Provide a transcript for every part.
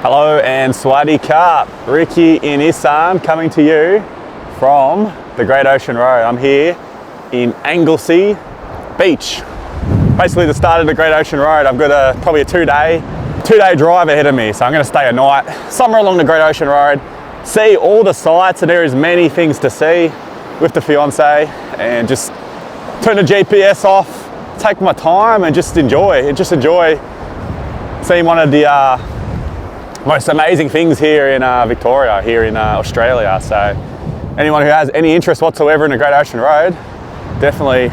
Hello and Swaddy Carp, Ricky in Isaan coming to you from the Great Ocean Road. I'm here in Anglesey Beach, basically the start of the Great Ocean Road. I've got probably a two-day drive ahead of me, so I'm going to stay a night somewhere along the Great Ocean Road, see all the sights, and there is many things to see with the fiance, and just turn the GPS off, take my time, and just enjoy seeing one of the most amazing things here in Victoria, here in Australia. So anyone who has any interest whatsoever in the Great Ocean Road, definitely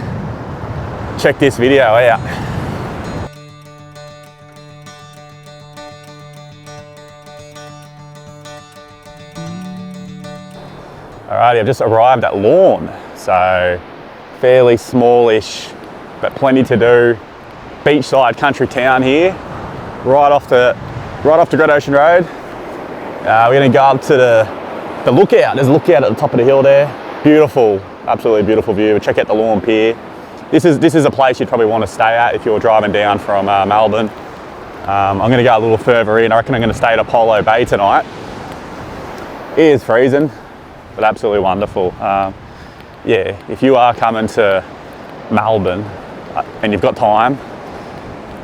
check this video out. Alrighty, I've just arrived at Lorne, so fairly smallish, but plenty to do. Beachside country town here, right off the Great Ocean Road. We're going to go up to the lookout. There's a lookout at the top of the hill there. Beautiful, absolutely beautiful view. Check out the Lorne Pier. This is a place you'd probably want to stay at if you're driving down from Melbourne. I'm going to go a little further in. I reckon I'm going to stay at Apollo Bay tonight. It is freezing, but absolutely wonderful. Yeah, if you are coming to Melbourne and you've got time,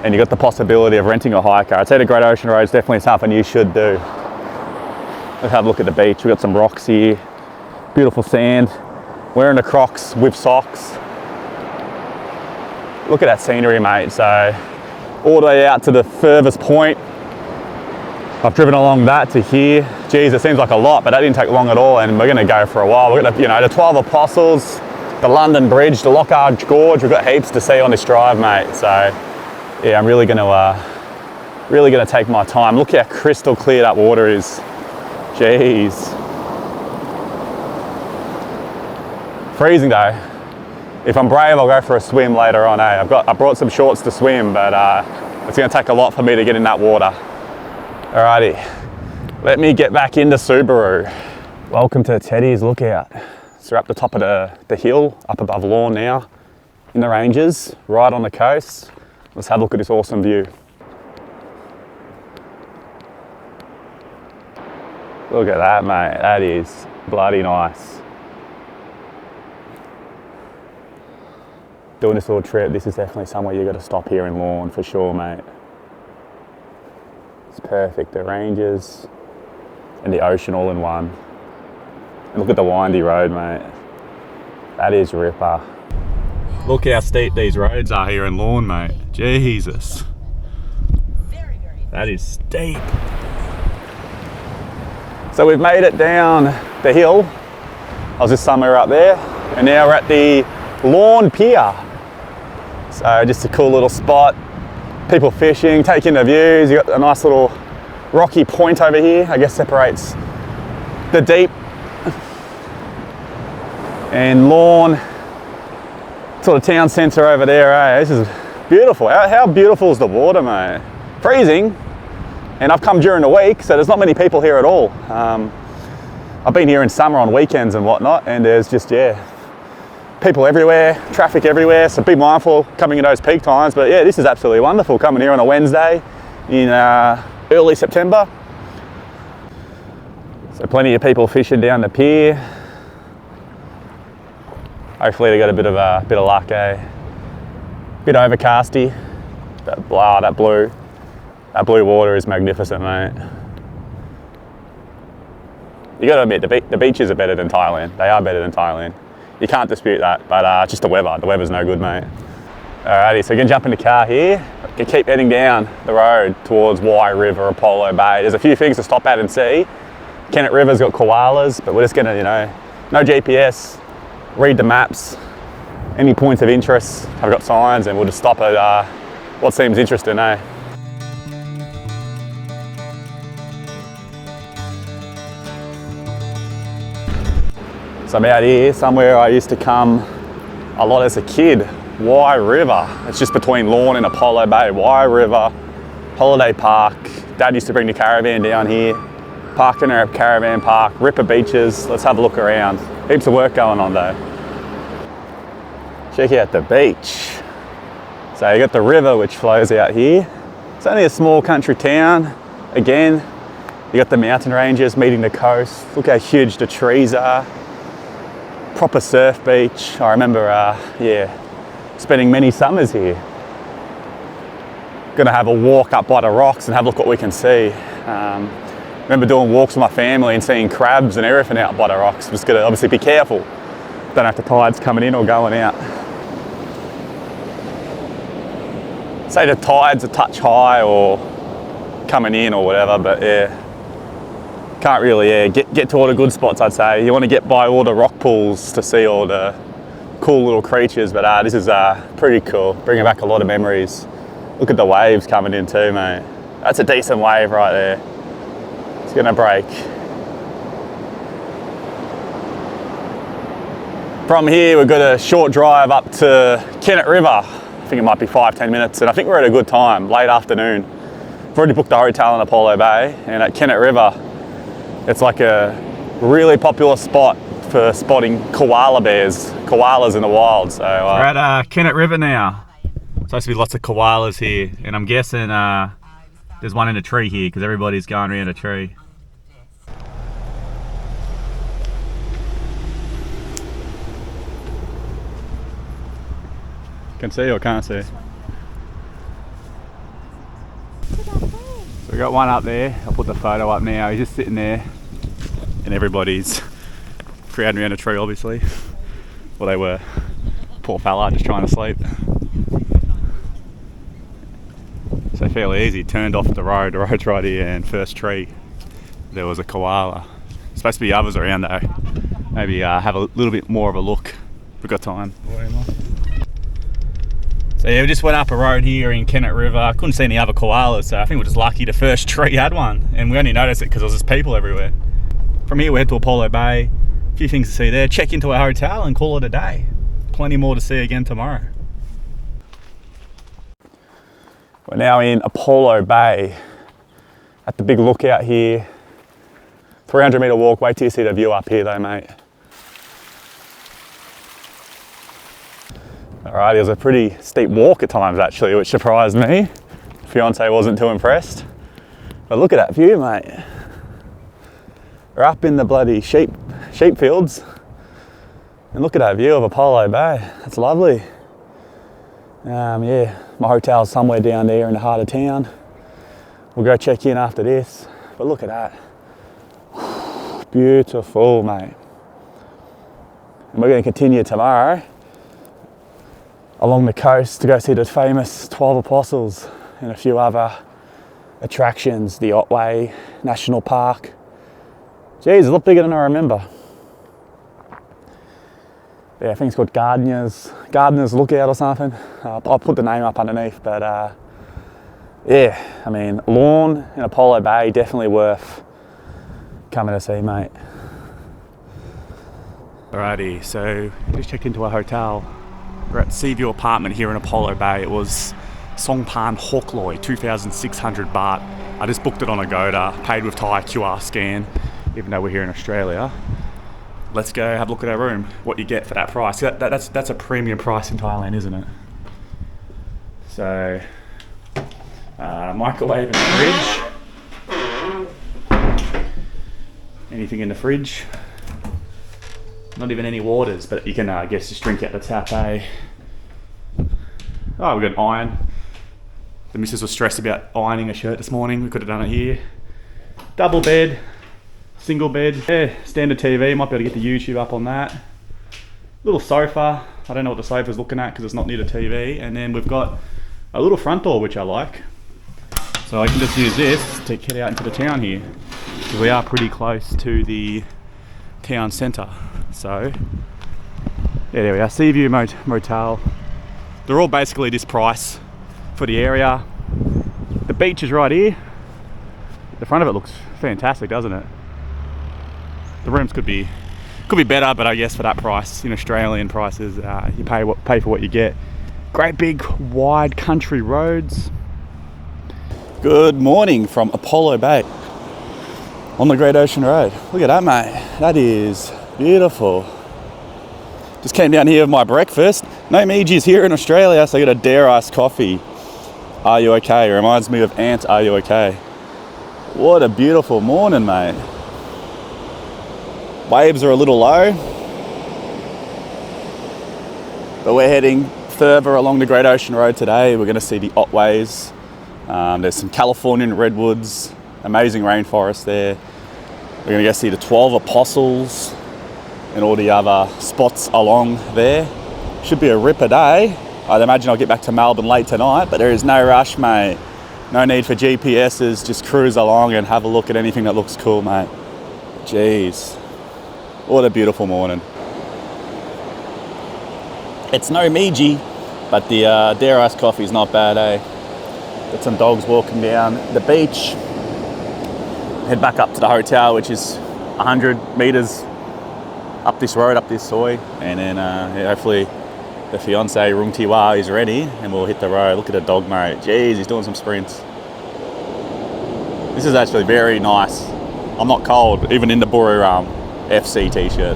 and you've got the possibility of renting a hiker, I'd say the Great Ocean Road is definitely something you should do. Let's have a look at the beach. We've got some rocks here, beautiful sand, wearing the Crocs with socks. Look at that scenery, mate. So all the way out to the furthest point, I've driven along that to here. Geez, it seems like a lot, but that didn't take long at all, and we're gonna go for a while. We've got the 12 Apostles, the London Bridge, the Loch Ard Gorge. We've got heaps to see on this drive, mate. So yeah, I'm really gonna take my time. Look how crystal clear that water is. Jeez. Freezing though. If I'm brave, I'll go for a swim later on. I brought some shorts to swim, but it's gonna take a lot for me to get in that water. Alrighty, let me get back into Subaru. Welcome to Teddy's Lookout. So we're up the top of the hill, up above Lorne now, in the ranges, right on the coast. Let's have a look at this awesome view. Look at that, mate. That is bloody nice. Doing this little trip, this is definitely somewhere you got to stop here in Lorne for sure, mate. It's perfect. The ranges and the ocean all in one. And look at the windy road, mate. That is ripper. Look how steep these roads are here in Lorne, mate. Jesus. Very, very that is steep. So we've made it down the hill. I was just somewhere up there, and now we're at the Lorne Pier. So just a cool little spot. People fishing, taking the views. You've got a nice little rocky point over here, I guess separates the deep and Lorne. Sort of town centre over there, eh? This is beautiful. How beautiful is the water, mate? Freezing, and I've come during the week, so there's not many people here at all. I've been here in summer on weekends and whatnot, and there's just, yeah, people everywhere, traffic everywhere, so be mindful coming in those peak times. But yeah, this is absolutely wonderful, coming here on a Wednesday in early September. So plenty of people fishing down the pier. Hopefully they got a bit of luck, eh? Bit overcasty. That blue water is magnificent, mate. You got to admit, the beaches are better than Thailand. They are better than Thailand. You can't dispute that, but just the weather. The weather's no good, mate. Alrighty, so we're gonna jump in the car here. We can keep heading down the road towards Wye River, Apollo Bay. There's a few things to stop at and see. Kennett River's got koalas, but we're just gonna, no GPS. Read the maps, any points of interest, I've got signs, and we'll just stop at what seems interesting, eh? So I'm out here, somewhere I used to come a lot as a kid, Wye River. It's just between Lorne and Apollo Bay. Wye River, holiday park. Dad used to bring the caravan down here, parked in our caravan park, ripper beaches. Let's have a look around. Heaps of work going on though. Check out the beach. So you got the river which flows out here. It's only a small country town. Again, You got the mountain ranges meeting the coast. Look how huge the trees are. Proper surf beach. I remember, spending many summers here. Gonna have a walk up by the rocks and have a look what we can see. Remember doing walks with my family and seeing crabs and everything out by the rocks. Just gotta obviously be careful. Don't know if the tide's coming in or going out. Say the tide's a touch high or coming in or whatever, but yeah. Can't really get to all the good spots, I'd say. You want to get by all the rock pools to see all the cool little creatures, but this is pretty cool. Bringing back a lot of memories. Look at the waves coming in too, mate. That's a decent wave right there. It's gonna break. From here, we've got a short drive up to Kennett River. I think it might be 5-10 minutes, and I think we're at a good time, late afternoon. I've already booked a hotel in Apollo Bay, and at Kennett River, it's like a really popular spot for spotting koala bears, koalas in the wild. So we're at Kennett River now. Supposed to be lots of koalas here, and I'm guessing there's one in a tree here because everybody's going around a tree. Can see or can't see? So we got one up there. I'll put the photo up now. He's just sitting there, and everybody's crowding around a tree, obviously. Well, they were. Poor fella, just trying to sleep. So fairly easy. Turned off the road. The road's right here, and first tree, there was a koala. Supposed to be others around though. Maybe have a little bit more of a look. We've got time. So yeah, we just went up a road here in Kennett River. I couldn't see any other koalas, so I think we're just lucky the first tree had one, and we only noticed it because there was just people everywhere. From here we head to Apollo Bay. A few things to see there. Check into our hotel and call it a day. Plenty more to see again tomorrow. We're now in Apollo Bay at the big lookout here. 300 metre walk. Wait till you see the view up here though, mate. Alright, it was a pretty steep walk at times actually, which surprised me. Fiance wasn't too impressed. But look at that view, mate. We're up in the bloody sheep fields. And look at that view of Apollo Bay. That's lovely. Yeah, my hotel's somewhere down there in the heart of town. We'll go check in after this. But look at that. Beautiful, mate. And we're going to continue tomorrow along the coast to go see the famous 12 Apostles and a few other attractions, the Otways National Park. Jeez, it's a lot bigger than I remember. Yeah, I think it's called Gardener's Lookout or something. I'll put the name up underneath, but yeah, I mean, Lorne and Apollo Bay, definitely worth coming to see, mate. Alrighty, so just checked into our hotel. We're at Seaview Apartment here in Apollo Bay. It was Songpan Hawkloi, 2,600 baht. I just booked it on Agoda, paid with Thai QR scan, even though we're here in Australia. Let's go have a look at our room, what you get for that price. That's a premium price in Thailand, isn't it? So, microwave and fridge. Anything in the fridge. Not even any waters, but you can, I guess, just drink out the tap, eh? Oh, we've got an iron. The missus was stressed about ironing a shirt this morning. We could have done it here. Double bed, single bed. Yeah, standard TV. Might be able to get the YouTube up on that. Little sofa. I don't know what the sofa's looking at because it's not near the TV. And then we've got a little front door, which I like. So I can just use this to get out into the town here. Because we are pretty close to the town centre. So, yeah, there we are, Seaview Motel. They're all basically this price for the area. The beach is right here. The front of it looks fantastic, doesn't it? The rooms could be better, but I guess for that price, in Australian prices, you pay for what you get. Great big wide country roads. Good morning from Apollo Bay on the Great Ocean Road. Look at that, mate. That is beautiful. Just came down here with my breakfast. No Miji's here in Australia, so I got a Dare Iced coffee. Are you okay? It reminds me of Ant, Are You Okay? What a beautiful morning, mate. Waves are a little low, but we're heading further along the Great Ocean Road today. We're going to see the Otways. There's some Californian redwoods, amazing rainforest there. We're going to go see the 12 Apostles and all the other spots along there. Should be a ripper day. I'd imagine I'll get back to Melbourne late tonight, but there is no rush, mate. No need for GPSs, just cruise along and have a look at anything that looks cool, mate. Jeez, what a beautiful morning. It's no Meiji, but the Dare Ice coffee is not bad, eh? Got some dogs walking down the beach. Head back up to the hotel, which is 100 metres up this road, up this soy, and then hopefully the fiance Rungtiwa is ready and we'll hit the road. Look at the dog, mate. Jeez, he's doing some sprints. This is actually very nice. I'm not cold, even in the Buriram FC t-shirt.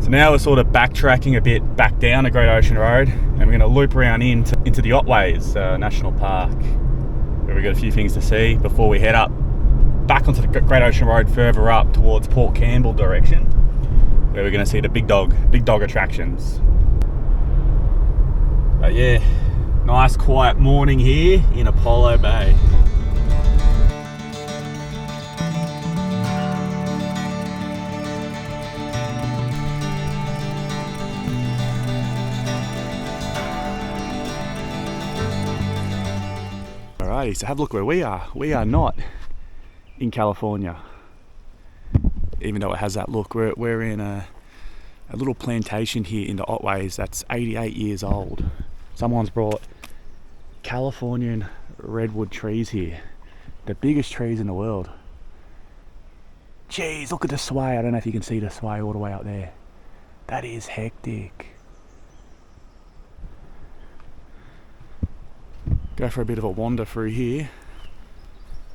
So now we're sort of backtracking a bit back down the Great Ocean Road, and we're going to loop around into the Otways National Park, where we've got a few things to see before we head up back onto the Great Ocean Road further up towards Port Campbell direction, where we're going to see the big dog attractions. But yeah, nice quiet morning here in Apollo Bay. Alrighty, so have a look where we are. We are not in California, even though it has that look. We're in a little plantation here in the Otways that's 88 years old. Someone's brought Californian redwood trees here, the biggest trees in the world. Jeez, look at the sway. I don't know if you can see the sway all the way up there. That is hectic. Go for a bit of a wander through here.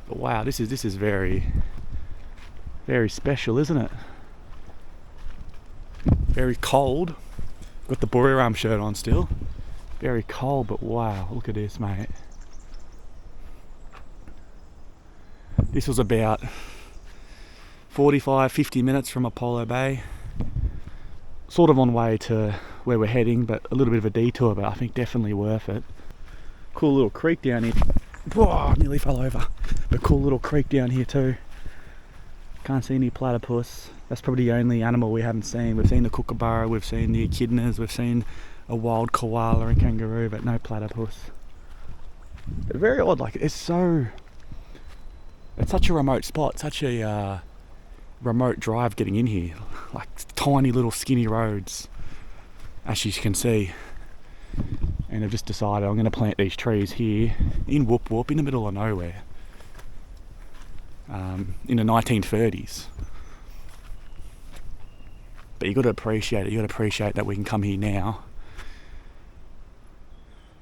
But wow, this is very, very special, isn't it? Very cold. Got the Buriram shirt on still. Very cold, but wow, look at this, mate. This was about 45, 50 minutes from Apollo Bay. Sort of on way to where we're heading, but a little bit of a detour, but I think definitely worth it. Cool little creek down here. Whoa, nearly fell over. But cool little creek down here too. Can't see any platypus. That's probably the only animal we haven't seen. We've seen the kookaburra, we've seen the echidnas, we've seen a wild koala and kangaroo, but no platypus. But very odd, like it's such a remote spot, such a remote drive getting in here. Like tiny little skinny roads, as you can see. And I've just decided I'm going to plant these trees here in Whoop Whoop in the middle of nowhere in the 1930s. But you got to appreciate it. You got to appreciate that we can come here now,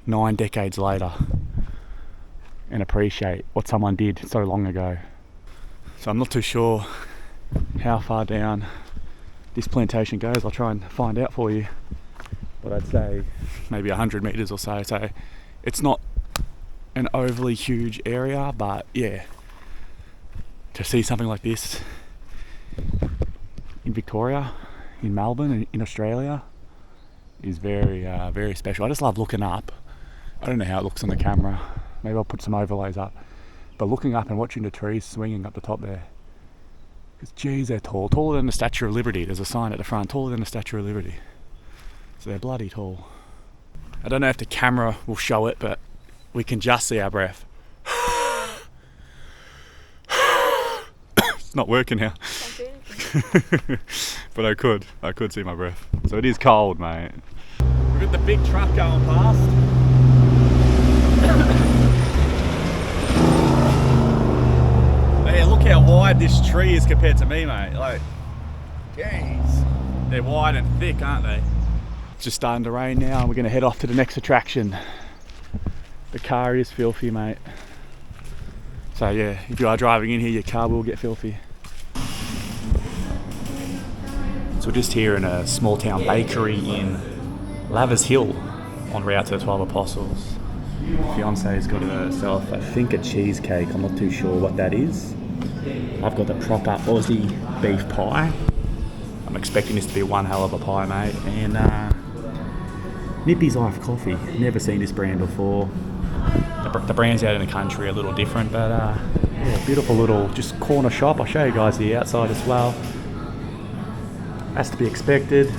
9 decades later, and appreciate what someone did so long ago. So I'm not too sure how far down this plantation goes. I'll try and find out for you. But I'd say maybe 100 metres or so. So it's not an overly huge area, but yeah, to see something like this in Victoria, in Melbourne, in Australia, is very, very special. I just love looking up. I don't know how it looks on the camera. Maybe I'll put some overlays up. But looking up and watching the trees swinging up the top there. Because geez, they're tall. Taller than the Statue of Liberty. There's a sign at the front, taller than the Statue of Liberty. So they're bloody tall. I don't know if the camera will show it, but we can just see our breath. It's not working now. But I could see my breath. So it is cold, mate. We've got the big truck going past. Hey, look how wide this tree is compared to me, mate. Like, jeez. They're wide and thick, aren't they? It's just starting to rain now and we're going to head off to the next attraction. The car is filthy, mate. So yeah, if you are driving in here, your car will get filthy. So we're just here in a small town bakery in Lavers Hill, en route to the 12 Apostles. Fiance's got herself, I think, a cheesecake. I'm not too sure what that is. I've got the proper Aussie beef pie. I'm expecting this to be one hell of a pie, mate. And Nippy's Life Coffee. Never seen this brand before. The brands out in the country are a little different, but yeah, beautiful little just corner shop. I'll show you guys the outside as well. Has to be expected.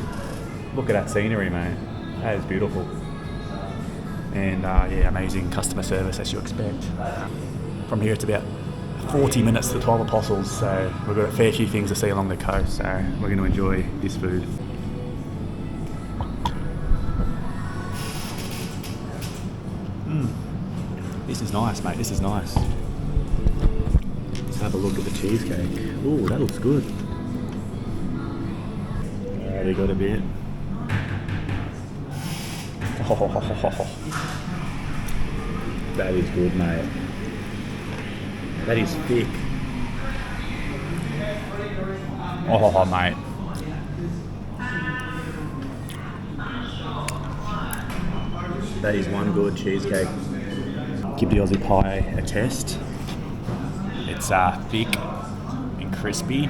Look at that scenery, mate. That is beautiful. And yeah, amazing customer service as you expect. From here it's about 40 minutes to the 12 Apostles, so we've got a fair few things to see along the coast, so we're going to enjoy this food. This is nice, mate, this is nice. Let's have a look at the cheesecake. Ooh, that looks good. Alrighty, got a bit. Oh, that is good, mate. That is thick. Oh, mate. That is one good cheesecake. Give the Aussie pie a test. It's thick and crispy.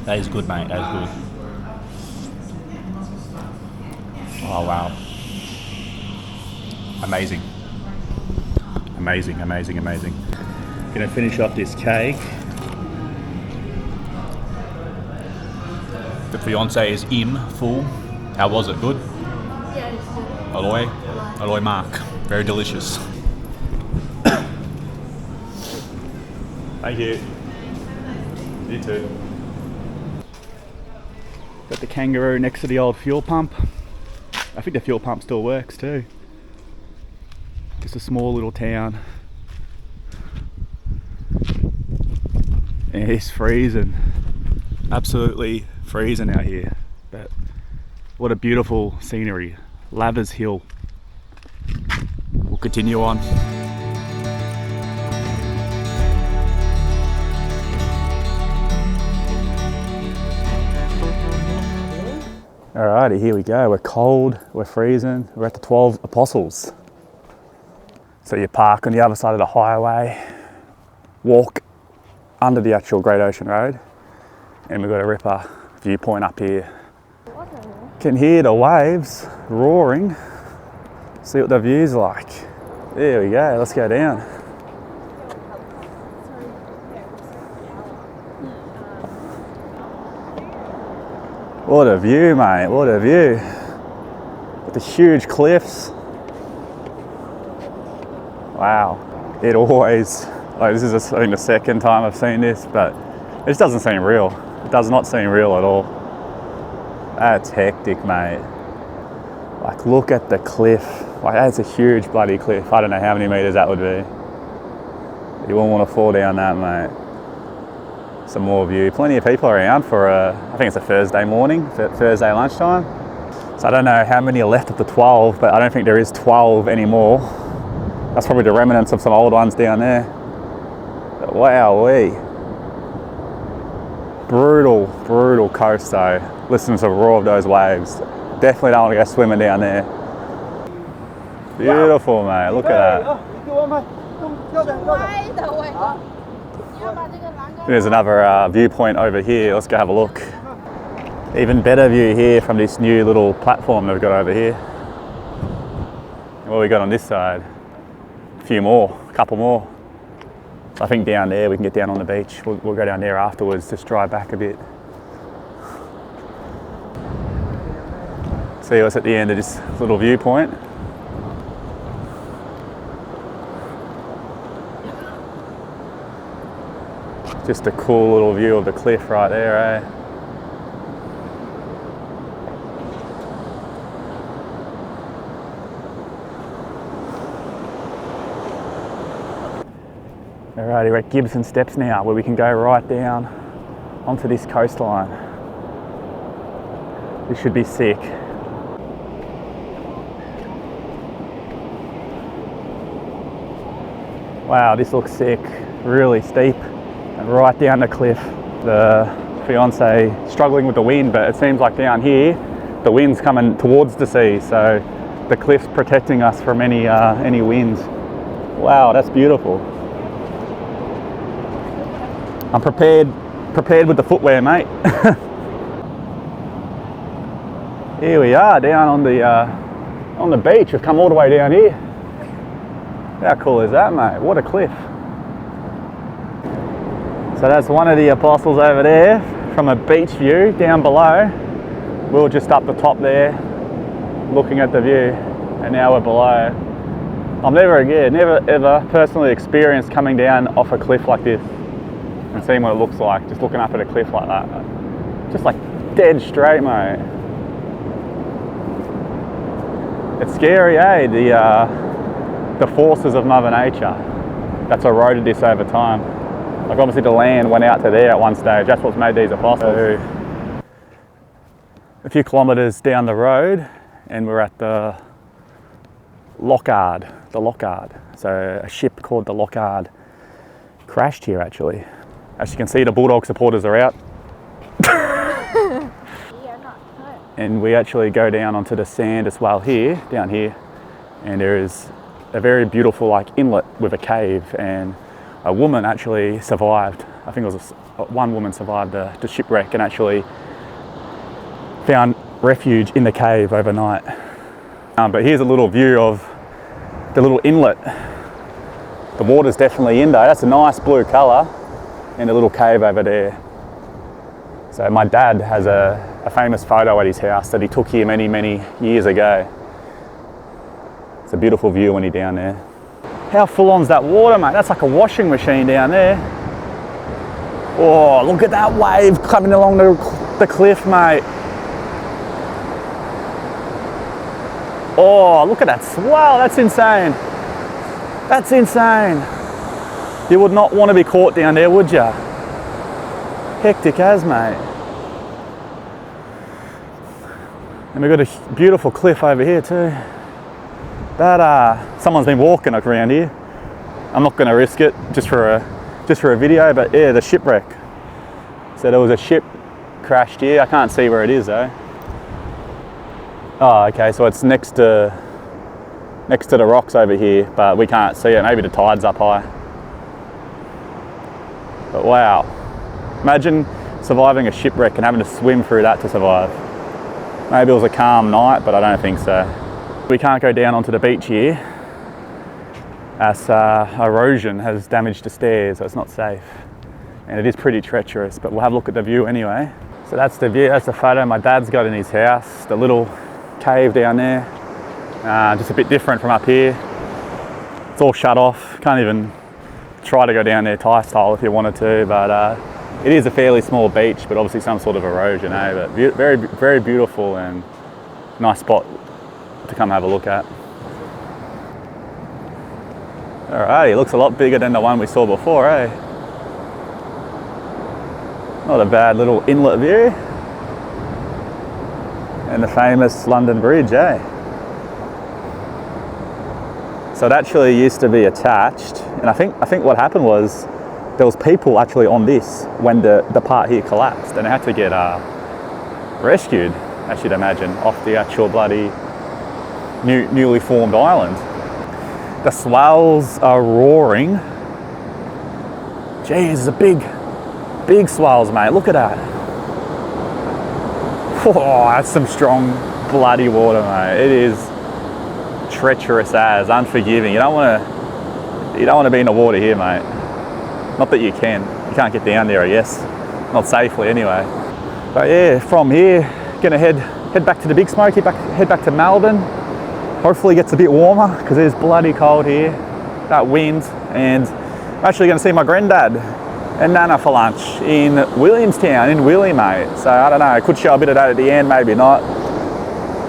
That is good, mate. That is good. Oh, wow. Amazing. Amazing, amazing, amazing. Gonna finish off this cake. The fiance is in full. How was it? Good? Yeah, it's good. Aloy Mark. Very delicious. Thank you. You too. Got the kangaroo next to the old fuel pump. I think the fuel pump still works too. Just a small little town. And it's freezing. Absolutely freezing out here. But what a beautiful scenery. Lavers Hill. We'll continue on. Alrighty, here we go. We're cold, we're freezing, we're at the 12 Apostles. So you park on the other side of the highway, walk under the actual Great Ocean Road, and we've got a ripper viewpoint up here. Can hear the waves roaring. See what the view's like. There we go, let's go down. What a view, mate, what a view. With the huge cliffs. Wow. It always, like this is I think the second time I've seen this, but it just doesn't seem real. It does not seem real at all. That's hectic, mate. Like look at the cliff. Like that's a huge bloody cliff. I don't know how many meters that would be. You wouldn't want to fall down that, mate. Some more view. Plenty of people around for I think it's a Thursday morning, Thursday lunchtime. So I don't know how many are left of the 12, but I don't think there is 12 anymore. That's probably the remnants of some old ones down there. But wowee. Brutal, brutal coast though. Listen to the roar of those waves. Definitely don't want to go swimming down there. Beautiful, mate. Look at that. There's another viewpoint over here. Let's go have a look. Even better view here from this new little platform that we've got over here. What we got on this side? A few more, a couple more. So I think down there we can get down on the beach. We'll go down there afterwards, just drive back a bit. See what's at the end of this little viewpoint. Just a cool little view of the cliff right there, eh? Alrighty, we're at Gibson Steps now, where we can go right down onto this coastline. This should be sick. Wow, this looks sick. Really steep and right down the cliff. The fiance struggling with the wind, but it seems like down here the wind's coming towards the sea, so the cliff's protecting us from any winds. Wow, that's beautiful. I'm prepared with the footwear, mate. Here we are down on the beach. We've come all the way down here. How cool is that, mate? What a cliff. So that's one of the apostles over there from a beach view down below. We were just up the top there looking at the view, and now we're below. I've never ever personally experienced coming down off a cliff like this and seeing what it looks like, just looking up at a cliff like that. Just like dead straight, mate. It's scary, eh? The forces of Mother Nature that's eroded this over time. Like obviously the land went out to there at one stage. That's what's made these apostles. A few kilometres down the road and we're at the Loch Ard. So a ship called the Loch Ard crashed here actually. As you can see, the Bulldog supporters are out. And we actually go down onto the sand as well here, down here. And there is a very beautiful like inlet with a cave, and a woman actually survived. I think it was one woman survived the shipwreck and actually found refuge in the cave overnight. But here's a little view of the little inlet. The water's definitely in though. That's a nice blue colour, and a little cave over there. So my dad has a famous photo at his house that he took here many, many years ago. It's a beautiful view when you're down there. How full on's that water, mate? That's like a washing machine down there. Oh, look at that wave coming along the cliff, mate. Oh, look at that swell. That's insane. That's insane. You would not want to be caught down there, would you? Hectic as, mate. And we've got a beautiful cliff over here too. That someone's been walking around here. I'm not going to risk it just for a video, but yeah, the shipwreck. So there was a ship crashed here. I can't see where it is though. Oh, okay, so it's next to the rocks over here, but we can't see it. Maybe the tide's up high. But wow, imagine surviving a shipwreck and having to swim through that to survive. Maybe it was a calm night, but I don't think so. We can't go down onto the beach here as erosion has damaged the stairs, so it's not safe. And it is pretty treacherous, but we'll have a look at the view anyway. So that's the view, that's the photo my dad's got in his house, the little cave down there. Just a bit different from up here. It's all shut off, can't even try to go down there Thai style if you wanted to, but it is a fairly small beach, but obviously some sort of erosion, eh? But very, very beautiful and nice spot to come have a look at. Alrighty, it looks a lot bigger than the one we saw before, eh? Not a bad little inlet view. And the famous London Bridge, eh? So it actually used to be attached, and I think what happened was there was people actually on this when the part here collapsed, and they had to get rescued, as you'd imagine, off the actual bloody newly formed island. The swells are roaring. Jeez, the big swells, mate. Look at that. Oh, that's some strong bloody water, mate. It is treacherous as, unforgiving. You don't want to be in the water here, mate. Not that you can't get down there, I guess. Not safely anyway. But yeah, from here, gonna head back to the Big Smoke, head back to Melbourne. Hopefully it gets a bit warmer because it is bloody cold here. That wind, and I'm actually gonna see my granddad and Nana for lunch in Williamstown, in Willie, mate. So I don't know, I could show a bit of that at the end, maybe not.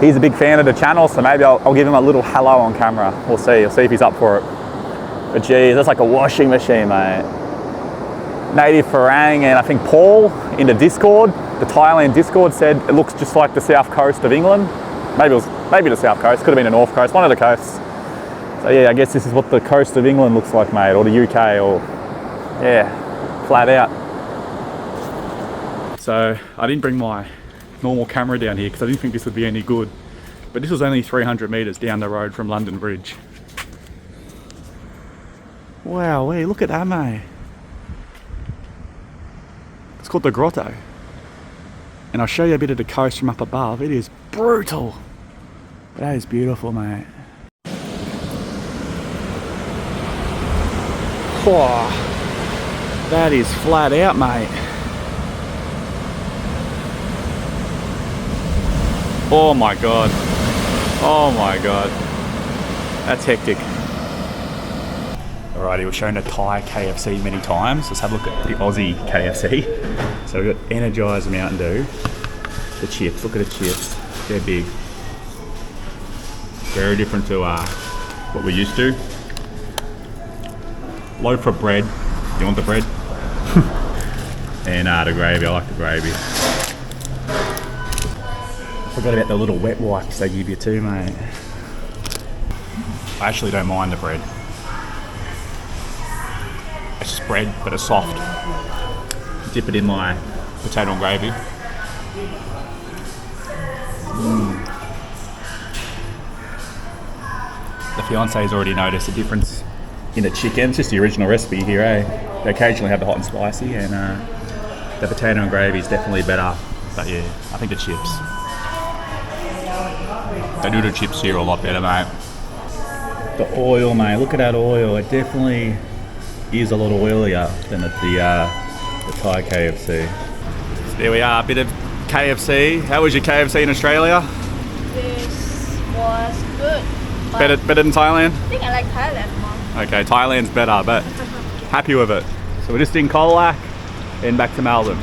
He's a big fan of the channel, so maybe I'll give him a little hello on camera. We'll see if he's up for it. But geez, that's like a washing machine, mate. Native Farang and I think Paul in the Discord, the Thailand Discord, said it looks just like the south coast of England. Maybe the south coast, could have been the north coast, one of the coasts. So yeah, I guess this is what the coast of England looks like, mate, or the UK, or yeah, flat out. So I didn't bring my normal camera down here because I didn't think this would be any good. But this was only 300 metres down the road from London Bridge. Wow, hey, look at that, mate. It's called the Grotto. And I'll show you a bit of the coast from up above. It is brutal. That is beautiful, mate. Oh, that is flat out, mate. Oh my God. Oh my God. That's hectic. Alrighty, we've shown a Thai KFC many times. Let's have a look at the Aussie KFC. So we've got Energized Mountain Dew. The chips, look at the chips. They're big. Very different to what we're used to. Loaf of bread. You want the bread? And the gravy, I like the gravy. Forgot about the little wet wipes they give you too, mate. I actually don't mind the bread. It's just bread, but it's soft. Dip it in my potato and gravy. The fiance's already noticed the difference in the chicken. It's just the original recipe here, eh? They occasionally have the hot and spicy, and the potato and gravy is definitely better. But yeah, I think the chips. They do the chips here a lot better, mate. The oil, mate. Look at that oil. It definitely is a lot oilier than the Thai KFC. There we are, a bit of KFC. How was your KFC in Australia? This was good. Better than Thailand? I think I like Thailand more. Okay, Thailand's better, but happy with it. So we're just in Koala and back to Melbourne.